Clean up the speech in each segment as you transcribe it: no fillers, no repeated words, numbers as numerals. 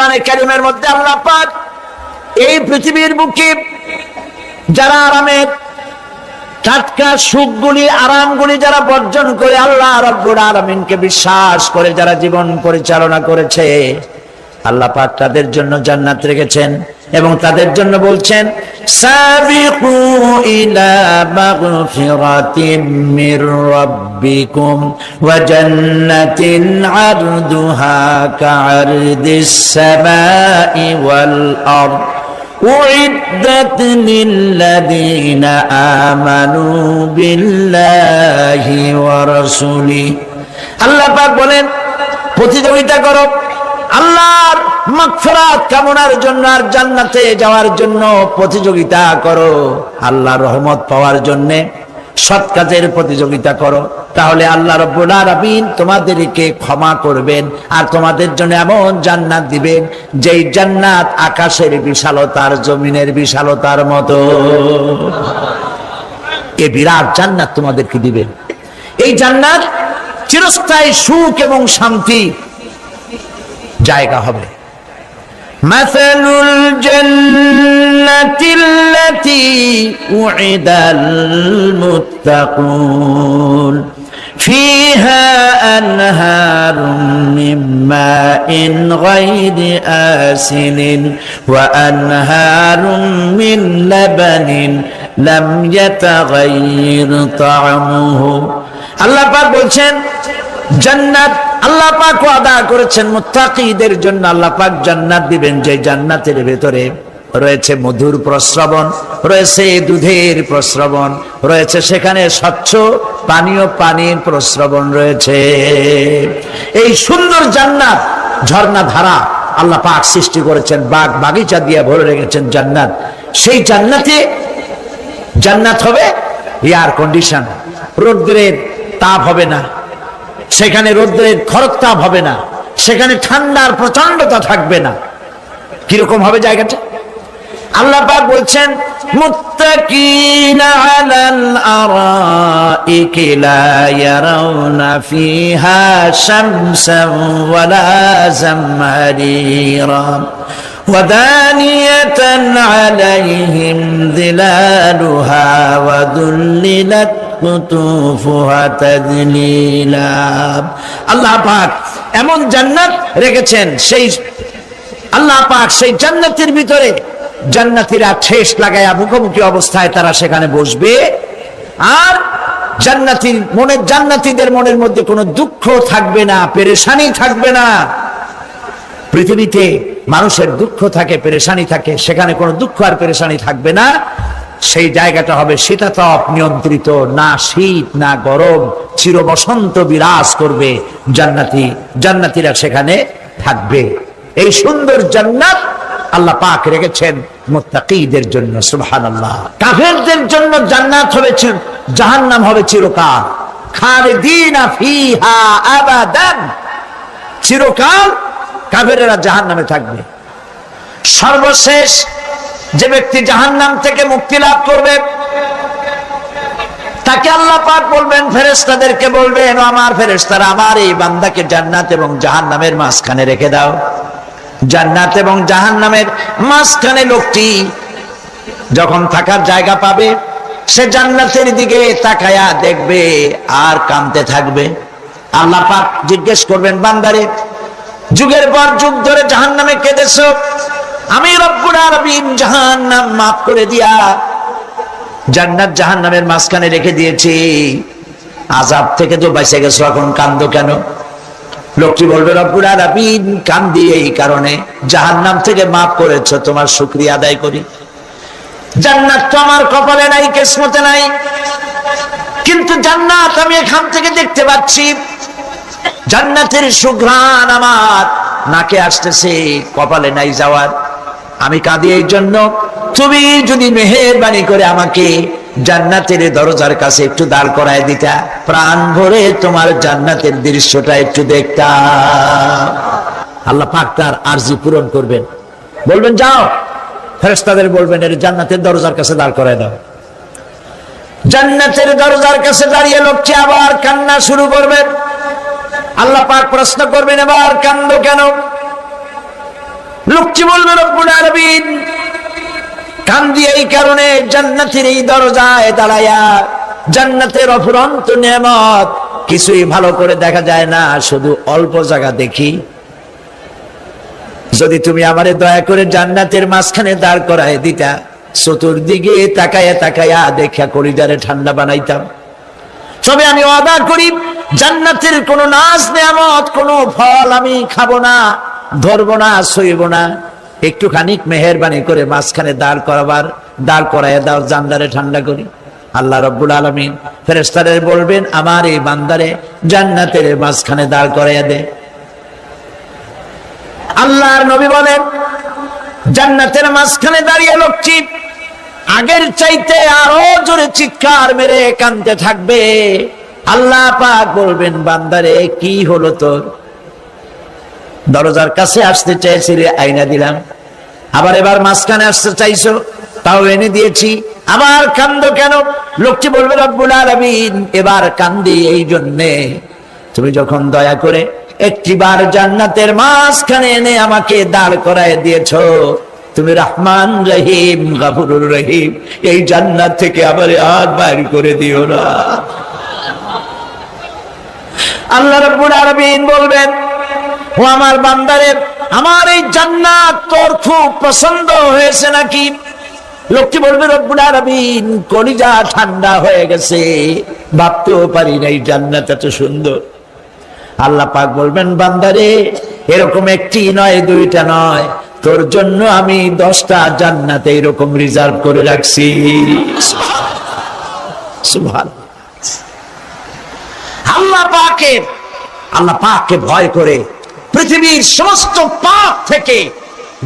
কোরআনে কারীমের মধ্যে আল্লাহ পাক এই পৃথিবীর বুকে যারা আরামের টাটকা সুখগুলি আরামগুলি যারা বর্জন করে আল্লাহ রাব্বুল আলামিনকে বিশ্বাস করে যারা জীবন পরিচালনা করেছে, আল্লাহ পাক তাদের জন্য জান্নাত রেখেছেন এবং তাদের জন্য বলছেন সাবিকু ইলা মাগফিরাতিম মির রাব্বিকুম ওয়া জান্নাতিন আরদুহা কাআরদিস সামাই ওয়াল আরদ উইদ্দাত লিল্লাযীনা আমানু বিল্লাহি ওয়া রাসূলিহি। আল্লাহ পাক বলেন প্রতিযোগিতা করো আল্লাহর মাগফিরাত কামনার জন্য আর জান্নাতে যাওয়ার জন্য প্রতিযোগিতা করো, আল্লাহর রহমত পাওয়ার জন্য সৎ কাজের প্রতিযোগিতা করো, তাহলে আল্লাহ রাব্বুল আলামিন তোমাদেরকে ক্ষমা করবেন আর তোমাদের জন্য এমন জান্নাত দিবেন যেই জান্নাত আকাশের বিশালতার জমিনের বিশালতার মতো। এই বিরাট জান্নাত তোমাদেরকে দিবেন। এই জান্নাত চিরস্থায়ী সুখ এবং শান্তি জায়গা হবে। মাসালুল জান্নাতিল্লাতী উইদাল মুত্তাকুন ফিহা আনহারুম মিন মাইন গায়রি আসিলিন ওয়া আনহারুম মিন লাবানিন লাম ইয়াতাগায়্যার তা'আমুহু। আল্লাহ পাক বলছেন জান্নাত আল্লাহ পাক ওয়াদা করেছেন মুত্তাকীদের জন্য। আল্লাহ পাক জান্নাত দিবেন যে জান্নাতের ভেতরে রয়েছে মধুর প্রস্রবণ, রয়েছে দুধের প্রস্রবণ, রয়েছে সেখানে স্বচ্ছ পানীয় পানির প্রস্রবণ রয়েছে। এই সুন্দর জান্নাত ঝর্ণা ধারা আল্লাহ পাক সৃষ্টি করেছেন, বাগ বাগিচা দিয়ে ভরে রেখেছেন জান্নাত। সেই জান্নাতে জান্নাত হবে এয়ার কন্ডিশন, রৌদ্রের তাপ হবে না সেখানে, রৌদ্রের খরতাপ হবে না সেখানে, ঠান্ডার প্রচন্ডতা থাকবে না। কিরকম হবে জায়গাটা? আল্লাহ পাক বলছেন মুত্তাকিনা আলাল আরাইকি লা ইয়ারাউনা ফিহা শামসান ওয়ালা জামহারিরা ওয়াদানিয়াতান আলাইহিম যিলালুহা ওয়া দুল্লিলাত কুতুফুহা তাদলীলা। আল্লাহ পাক এমন জান্নাত রেখেছেন, সেই আল্লাহ পাক সেই জান্নাতের ভিতরে জান্নাতীরা ঠেস লাগায়া মুখোমুখি অবস্থায় তারা সেখানে বসবে, আর জান্নাতীদের মনের মধ্যে কোনো দুঃখ থাকবে না, পেরেশানি থাকবে না। পৃথিবীতে মানুষের দুঃখ থাকে, পেরেশানি থাকে, সেখানে কোনো দুঃখ আর পেরেশানি থাকবে না। সেই জায়গাটা হবে শীতাতপ নিয়ন্ত্রিত, না শীত না গরম, চির বসন্ত বিরাজ করবে। জান্নাতীরা সেখানে থাকবে। এই সুন্দর জান্নাত আল্লাহ পাক রেখেছেন মুত্তাকীদের জন্য। সুবহানাল্লাহ। কাফেরদের জন্য জান্নাত হবে, জাহান্নাম হবে চিরকাল। খালিদিনা ফিহা আবাদান, চিরকাল কাফেরেরা জাহান্নামে থাকবে। সর্বশেষ যে ব্যক্তি জাহান্নাম থেকে মুক্তি লাভ করবে তাকে আল্লাহ পাক বলবেন, ফেরেশতাদেরকে বলবেন, আমার ফেরেশতারা আমার এই বান্দাকে জান্নাত এবং জাহান্নামের মাঝখানে রেখে দাও। জান্নাত এবং জাহান্নামের মাঝখানে লোকটি যখন থাকার জায়গা পাবে সে জান্নাতের দিকে তাকায়া দেখবে আর কাঁদতে থাকবে। আল্লাহ পাক জিজ্ঞেস করবেন, বান্দারে যুগের পর যুগ ধরে জাহান্নামে কেঁদেছো, আমি রব্বুল আলামিন জাহান্নাম মাফ করে দিয়া জান্নাত জাহান্নামের মাঝখানে রেখে দিয়েছি, আযাব থেকে তো বেঁচে গেছো, এখন কাঁদো কেন? লোকটি বলবে, রব্বুল আলামিন কান্দি এই কারণে, জাহান্নাম থেকে মাফ করেছো, তোমার শুকরিয়া আদায় করি। জান্নাত তো আমার কপালে নাই, কিসমতে নাই, কিন্তু জান্নাত আমি এখান থেকে দেখতে পাচ্ছি। জান্নাতের সুঘ্রাণ আমার নাকে আসতেছে, কপালে নাই যাওয়ার। আমি কাঁদি এই জন্য, তুমি যদি মেহেরবানি করে আমাকে জান্নাতের দরজার কাছে একটু দাঁড় করায় দিতা, প্রাণ ভরে তোমার জান্নাতের দৃশ্যটা একটু দেখতাম। আল্লাহ পাক তার আরজি পূরণ করবেন, বলবেন যাও, ফেরেশতাদের বলবেন এর জান্নাতের দরজার কাছে দাঁড় করায় দাও। জান্নাতের দরজার কাছে দাঁড়িয়ে লোকটি আবার কান্না শুরু করবেন। আল্লাহ পাক প্রশ্ন করবেন, এবার কান্দো কেন? লোকটি বলবে রব্বুল আলামিন কান্দি এই কারণে জান্নাতের এই দরজায় দাঁড়ায়া, জান্নাতের অফুরন্ত নেয়ামত কিছুই ভালো করে দেখা যায় না, শুধু অল্প জায়গা দেখি। যদি তুমি আমারে দয়া করে জান্নাতের মাঝখানে দাঁড় করায় দিতা, চতুর্দিকে তাকায়া তাকায়া দেখা কলিজারে ঠান্ডা বানাইতাম। তবে আমি ওয়াদা করি জান্নাতের কোন নাজ নেয়ামত, কোন ফল আমি খাবো না, ধরবো না, সইব না। একটুখানি মেহেরবানি করে মাঝখানে দাঁড় করায় দাও, জান্নারে ঠান্ডা করি। আল্লাহ রাব্বুল আলামিন ফেরেশতাদের বলবেন, আমার এই বান্দারে জান্নাতের মাঝখানে দাঁড় করাইয়া দে। আল্লাহর নবী বলেন, জান্নাতের মাঝখানে দাঁড়িয়ে লোকটি আগের চাইতে আরো জোরে চিৎকার মেরে কাঁদতে থাকবে। আল্লাহ পাক বলবেন, বান্দারে কি হলো তোর? দরজার কাছে আসতে চাইছিলে, আইনা দিলাম। আবার এবার মাঝখানে আসতে চাইছো, তাও এনে দিয়েছি। আবার কান্দো কেন? লোকটি বলবে, রব্বুল আলামিন এবার কান্দি এই জন্যে, তুমি যখন দয়া করে একটিবার জান্নাতের মাঝখানে এনে আমাকে দাঁড় করায় দিয়েছো, তুমি রহমান রহিম গফুরুর রহিম, এই জান্নাত থেকে আবার আর বাইর করে দিও না। আল্লাহ রাব্বুল আলামিন বলবেন, ও আমার বান্দারে, আমার এই জান্নাত তোর খুব পছন্দ হয়েছে নাকি? লোকটি বলবে, রব্বুল আলামিন কলিজা ঠান্ডা হয়ে গেছে, ভাবতেও পারি না এই জান্নাত এত সুন্দর। আল্লাহ পাক বলবেন, বান্দারে এরকম একটি নয়, দুইটা নয়, তোর জন্য আমি 10টা জান্নাত এরকম রিজার্ভ করে রাখছি। সুবহানাল্লাহ। আল্লাহ পাককে ভয় করে পৃথিবীর সমস্ত পাপ থেকে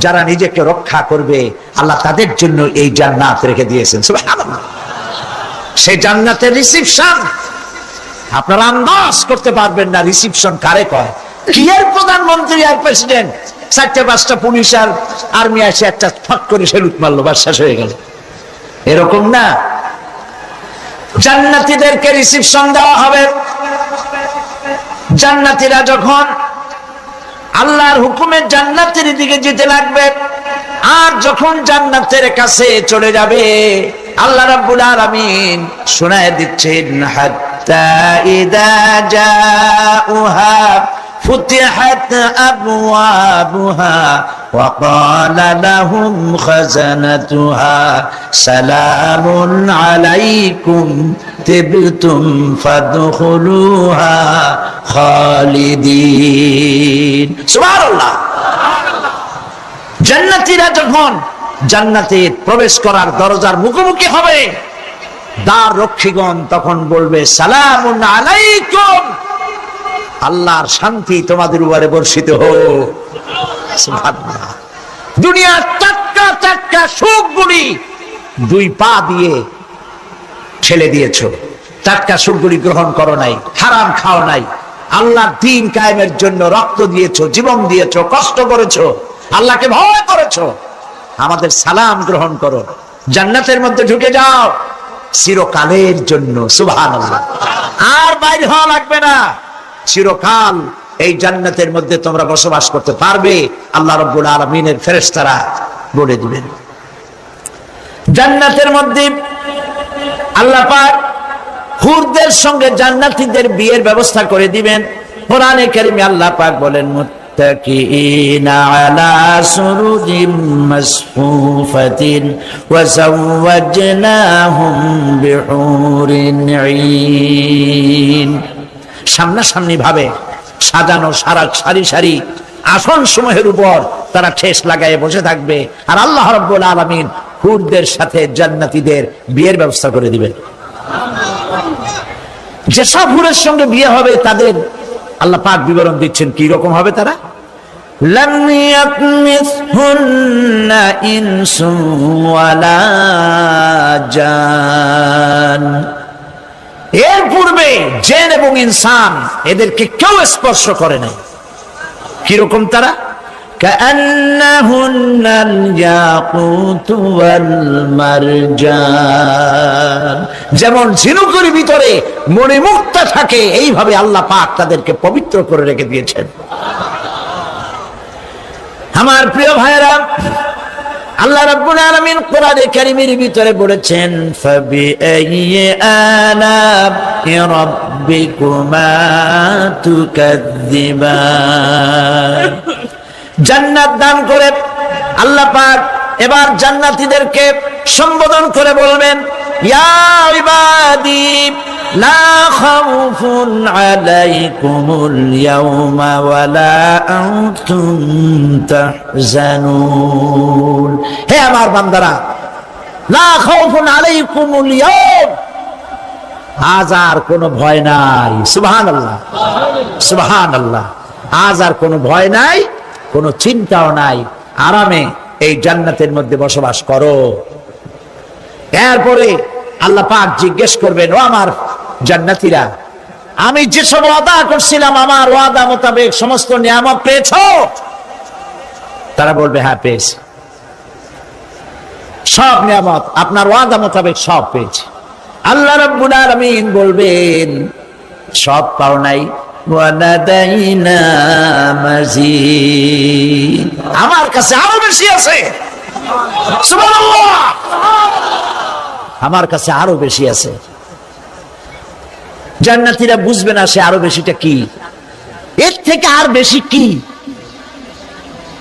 যারা নিজেকে রক্ষা করবে, আল্লাহ তাদের জন্য এই জান্নাত রেখে দিয়েছেন। সুবহানাল্লাহ। সেই জান্নাতের রিসিপশন আপনারা আন্দাজ করতে পারবেন না, রিসিপশন কারে কয়। কি এর প্রধানমন্ত্রী আর প্রেসিডেন্ট, 4-5টা পুলিশ আর আর্মি আসে, একটা ফাঁক করে সেলুট মারলো, বাস শেষ হয়ে গেল, এরকম না। জান্নাতীদেরকে রিসিপশন দেওয়া হবে। জান্নাতীরা যখন আল্লাহর হুকুমে জান্নাতের দিকে যেতে লাগবে, আর যখন জান্নাতের কাছে চলে যাবে, আল্লাহ রাব্বুল আলামিন শোনায় দিচ্ছেন, হাত্তা ইদা জাউহা ফুতিহাত আবওয়াবুহা ওয়া ক্বালা লাহুম খাজানাতুহা সালামুন আলাইকুম তিবতুম ফাদখুলুহা খালিদিন। সুবহানাল্লাহ। জান্নাতীরা যখন জান্নাতে প্রবেশ করার দরজার মুখোমুখি হবে, দ্বার রক্ষীগণ তখন বলবে, সালামুন আলাইকুম, আল্লাহর শান্তি তোমাদের উপরে বর্ষিত হোক। সুবহানাল্লাহ। দুনিয়ার টাটকা টাটকা সুখগুলি 2 পা দিয়ে ঠেলে দিয়েছো, টাটকা সুখগুলি গ্রহণ করো নাই, হারাম খাও নাই, আল্লাহর দ্বীন কায়েমের জন্য রক্ত দিয়েছো, জীবন দিয়েছো, কষ্ট করেছো, আল্লাহকে ভয় করেছো। আমাদের সালাম গ্রহণ করো, জান্নাতের মধ্যে ঢুকে যাও চিরকালের জন্য। সুবহানাল্লাহ। আর বাইরে হওয়া লাগবে না, চিরকাল এই জান্নাতের মধ্যে তোমরা বসবাস করতে পারবে, আল্লাহ রাব্বুল আলামিনের ফেরেশতারা বলে দিবেন। জান্নাতের মধ্যে আল্লাহ পাক হুরদের সঙ্গে জান্নাতীদের বিয়ের ব্যবস্থা করে দিবেন। কোরআনে কারীমে আল্লাহ পাক বলেন, মুত্তাকিইনা আলা সুরুজিম মাসফুফাতিন ওয়া যাওয়াজনাহুম বিহুরিন ঈন। সামনাসামনি ভাবে সাজানো সারি সারি আসন সমূহের উপর তারা ঠেস লাগায় বসে থাকবে, আর আল্লাহ রাব্বুল আলামিন হুরদের সাথে জান্নাতীদের বিয়ের ব্যবস্থা করে দিবেন। যেসব হুরের সঙ্গে বিয়ে হবে তাদের আল্লাহ পাক বিবরণ দিচ্ছেন, কি রকম হবে তারা। লাম ইয়াতমিসহুন্না ইনসুন ওয়ালা জান, এর পূর্বে জিন এবং ইনসান এদেরকে কেউ স্পর্শ করে নাই। কিরকম তারা? কাআন্নাহুন্নাল ইয়াকুতু ওয়াল মারজান, যেমন ঝিনুকের ভিতরে মণিমুক্তা থাকে, এইভাবে আল্লাহ পাক তাদেরকে পবিত্র করে রেখে দিয়েছেন। আমার প্রিয় ভাইরা, আল্লাহ রাব্বুল আলামিন কোরআনে কারীমের ভিতরে বলেছেন, ফাবিআইয়ি আলা'i রাব্বিকুমা তুকাযযিবান। জান্নাত দান করে আল্লাহ পাক এবার জান্নাতীদেরকে সম্বোধন করে বলবেন, ইয়া ইবাদি লা খাউফুন আলাইকুমুল ইয়াওমা ওয়ালা আনতুম তাহজানুন। হে আমার বান্দারা, লা খাউফুন আলাইকুমুল ইয়াওম, আজ আর কোনো ভয় নাই। সুবহানাল্লাহ, সুবহানাল্লাহ। আজ আর কোনো ভয় নাই, কোনো চিন্তাও নাই, আরামে এই জান্নাতের মধ্যে বসবাস করো। এরপরে আল্লাহ পাক জিজ্ঞেস করবেন, ও আমার জান্নাতীরা, আমি যেসব ওয়াদা করছিলাম আমার ওয়াদা মোতাবেক সমস্ত নিয়ামত পেয়েছো? তারা বলবে, হ্যাঁ পেয়েছি, সব নিয়ামত আপনার ওয়াদা মোতাবেক সব পেয়েছি। আল্লাহ রাব্বুল আলামিন বলবেন, সব পাও নাই, ওয়ালাদাইনা মাজিদ, আমার কাছে আরো বেশি আছে। সুবহানাল্লাহ, আমার কাছে আরো বেশি আছে। জান্নাতীরা বুঝবে না সে আরো বেশিটা কি, এর থেকে আর বেশি কি।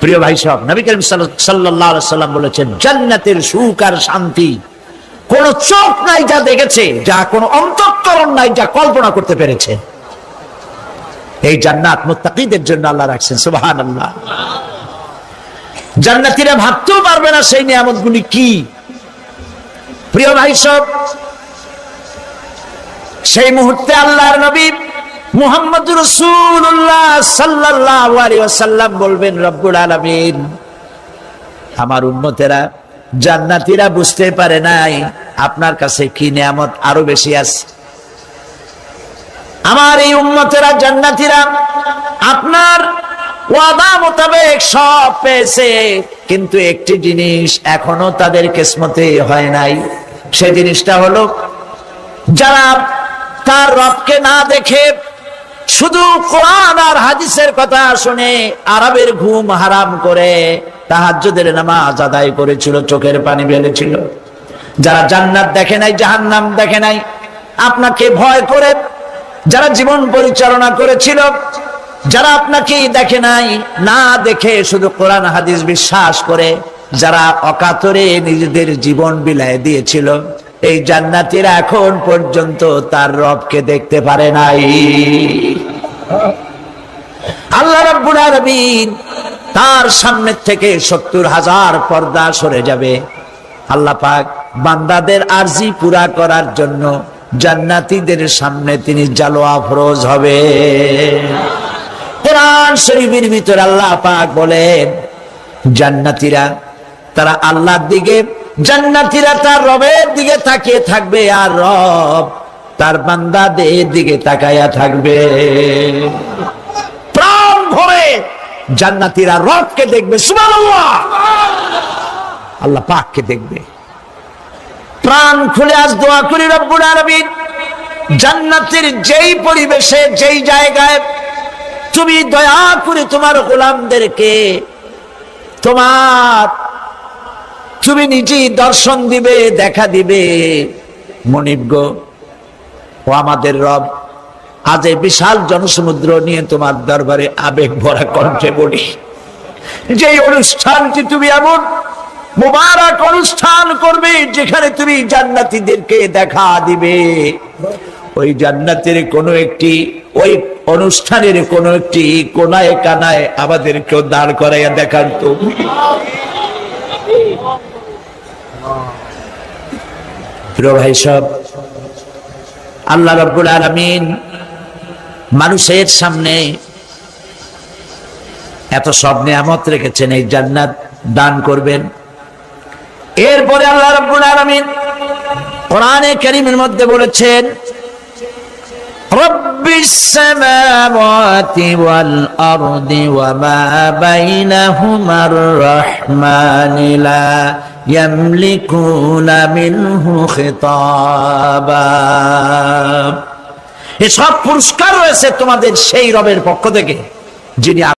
প্রিয় ভাই সব, নবী করিম সাল্লাল্লাহু আলাইহি সাল্লাম বলেছেন, জান্নাতের সুখ আর শান্তি কোন চোখ নাই যা দেখেছে, যা কোন অন্তঃকরণ নাই যা কল্পনা করতে পেরেছে। এই জান্নাত মুত্তাকিদের জন্য আল্লাহ রাখছেন। সুবহানাল্লাহ। জান্নাতীরা ভাবতেও পারবে না সেই নিয়ামতগুলি কি। প্রিয় ভাই সব, সেই মুহূর্তে আল্লাহর নবী মুহাম্মদুর রাসূলুল্লাহ সাল্লাল্লাহু আলাইহি ওয়াসাল্লাম বলবেন, রব্বুল আলামিন, আমার উম্মতেরা জান্নাতীরা বুঝতে পারে নাই আপনার কাছে কি নিয়ামত আরো বেশি আছে। আমার এই উম্মতেরা জান্নাতীরা আপনার ওয়াদা মোতাবেক সব পেয়েছে, কিন্তু একটি জিনিস এখনো তাদের কিসমতে হয় নাই। সেই জিনিসটা হলো, যারা তার রবকে না দেখে শুধু কোরআন আর হাদিসের কথা শুনে আরবের ঘুম হারাম করে তাহাজ্জুদের নামাজ আদায় করেছিল, চোখের পানি ফেলেছিল, যারা জান্নাত দেখে নাই, জাহান্নাম দেখে নাই, আপনাকে ভয় করে যারা জীবন পরিচালনা করেছিল, যারা আপনাকে দেখে নাই, না দেখে শুধু কোরআন হাদিস বিশ্বাস করে যারা অকাতরে নিজেদের জীবন বিলায় দিয়েছিল, এই জান্নাতীরা এখন পর্যন্ত তার রবকে দেখতে পারে নাই। আল্লাহ রাব্বুল আলামিন তার সামনে থেকে ৭০,০০০ পর্দা সরে যাবে। আল্লাহ পাক বান্দাদের আরজি পুরা করার জন্য জান্নাতীদের সামনে তিনি জালোয়া ফরজ হবে। কোরআন শরীফের ভিতরে আল্লাহ পাক বলেন, জান্নাতীরা তারা আল্লাহর দিকে, জান্নাতীরা তার রবের দিকে তাকিয়ে থাকবে, আর রব তার বান্দাদের দিকে তাকায়া থাকবে। প্রাণ ভরে জান্নাতীরা রবকে দেখবে। সুবহানাল্লাহ, আল্লাহ পাককে দেখবে। প্রাণ খুলে আজ দোয়া করি, রব্বুল আলামিন, জান্নাতের যেই পরিবেশে, যেই জায়গায় তুমি দয়া করে তোমার গোলামদেরকে তুমি নিজেই দর্শন দিবে, দেখা দিবে। মনিব গো, ও আমাদের রব, আজ এই বিশাল জনসমুদ্র নিয়ে তোমার দরবারে আবেগ ভরা কণ্ঠে বলি, যে অনুষ্ঠানটি তুমি এমন মুবারক অনুষ্ঠান করবে যেখানে তুমি জান্নাতীদেরকে দেখা দিবে, ওই জান্নাতের কোনো একটি, ওই অনুষ্ঠানের কোনো একটি কোনায় কানায় আমাদেরকেও দাঁড় করাইয়া দেখান তো। প্রিয় ভাই সব, আল্লাহ রাব্বুল আলামিন মানুষের সামনে এত সব নিয়ামত রেখেছেন, এই জান্নাত দান করবেন। এরপরে আল্লাহ রাব্বুল আলামিন কোরআনে কারীমের মধ্যে বলেছেন, রব্বিস সামাওয়াতি ওয়াল আরদি ওয়া মা বাইনাহুমার রাহমানি লা ইয়ামলিকুনা মিনহু খিতাবা। এসব পুরস্কার রয়েছে তোমাদের সেই রবের পক্ষ থেকে যিনি